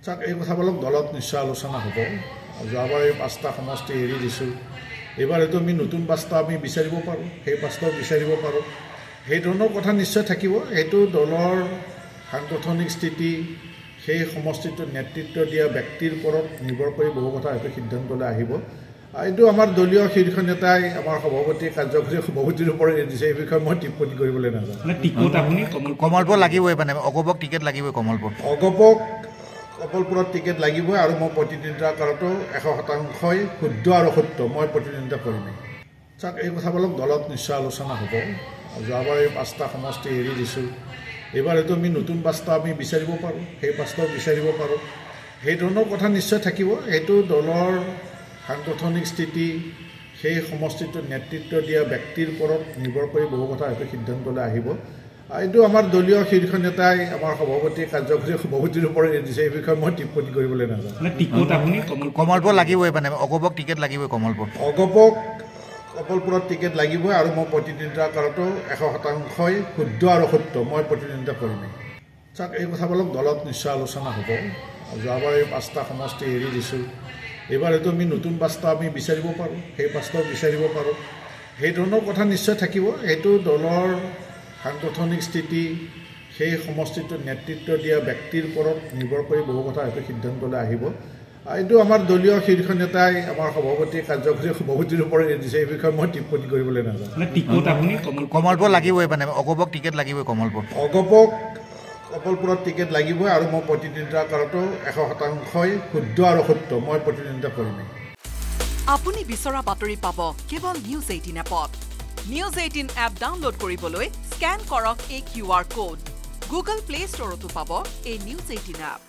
চাওক এই কথাবিলাক দলত নিশ্চয় আলোচনা হ'ব। যোৱাবাৰ এই 5টা সমষ্টি এৰি দিছোঁ। এইবাৰ এইটো আমি নতুন 5টা আমি বিচাৰিব পাৰোঁ, সেই 5টাও বিচাৰিব পাৰোঁ। সেই ধৰণৰ কথা নিশ্চয় থাকিব। সেইটো দলৰ সাংগঠনিক স্থিতি, সেই সমষ্টিটোৰ নেতৃত্ব দিয়া ব্যক্তিৰ ওপৰত নিৰ্ভৰ কৰি বহু কথা হয়তো সিদ্ধান্তলৈ আহিব। এইটো আমাৰ দলীয় শীৰ্ষ নেতাই আমাৰ সভাপতি কাৰ্যকৰী সভাপতিৰ ওপৰত এৰি দিছে। এই বিষয়ে মই টিপ্পনী কৰিবলৈ নাযাওঁ। কমলপুৰ লাগিবই, মানে অগপক টিকেট লাগিবই। অগপক কমলপুৰত টিকেট লাগিবই আৰু মই প্ৰতিদ্বন্দ্বিতা কৰাটো 100%ই শুদ্ধ আৰু সত্য। মই প্ৰতিদ্বন্দ্বিতা কৰিমেই। চাওক এই কথাবিলাক দলত নিশ্চয় আলোচনা হ'ব। যোৱাবাৰ এই 5টা সমষ্টি এৰি দিছোঁ। এইবাৰ এইটো আমি নতুন 5টা আমি বিচাৰিব পাৰোঁ, সেই 5টাও বিচাৰিব পাৰোঁ। সেই ধৰণৰ কথা নিশ্চয় থাকিব। সেইটো দলৰ সাংগঠনিক স্থিতি, সেই সমষ্টিটোৰ নেতৃত্ব দিয়া ব্যক্তিৰ ওপৰত নিৰ্ভৰ কৰি বহু কথা হয়তো সিদ্ধান্তলৈ আহিব। এইটো আমাৰ দলীয় শীৰ্ষ নেতাই আমাৰ সভাপতি কাৰ্যকৰী সভাপতিৰ ওপৰত এৰি দিছে। এই বিষয়ে মই টিপ্পনী কৰিবলৈ নাযাওঁ। কমলপুৰ লাগিবই, মানে অগপক টিকেট লাগিবই। অগপক কমলপুৰত টিকেট লাগিবই আৰু মই প্ৰতিদ্বন্দ্বিতা কৰাটো 100%ই শুদ্ধ আৰু সত্য। মই প্ৰতিদ্বন্দ্বিতা কৰিমেই। চাওক এই কথাবিলাক দলত নিশ্চয় আলোচনা হ'ব। যোৱাবাৰ এই 5টা সমষ্টি এৰি দিছোঁ। এইবাৰ এইটো আমি নতুন 5টা আমি বিচাৰিব পাৰোঁ, সেই 5টাও বিচাৰিব পাৰোঁ। সেই ধৰণৰ কথা নিশ্চয় থাকিব। সেইটো দলৰ সাংগঠনিক স্থিতি, সেই সমষ্টিটোৰ নেতৃত্ব দিয়া ব্যক্তিৰ ওপৰত নিৰ্ভৰ কৰি বহু কথা হয়তো সিদ্ধান্তলৈ আহিব। এইটো আমাৰ দলীয় শীৰ্ষ নেতাই আমাৰ সভাপতি কাৰ্যকৰী সভাপতিৰ ওপৰত এৰি দিছে। এই বিষয়ে মই টিপ্পনী কৰিবলৈ নাযাওঁ। কমলপুৰ লাগিবই, মানে অগপক টিকেট লাগিবই। অগপক কমলপুৰত টিকেট লাগিবই আৰু মই প্ৰতিদ্বন্দ্বিতা কৰাটো 100%ই শুদ্ধ আৰু সত্য। মই প্ৰতিদ্বন্দ্বিতা কৰিমেই। আপুনি বিচৰা বাতৰি পাব কেৱল নিউজ 18 এপত। নিউজ 18 এপ ডাউনলোড কৰিবলৈ স্কেন কৰক এই QR কোড। গুগল প্লে ষ্টৰতো পাব এই নিউজ 18 এপ।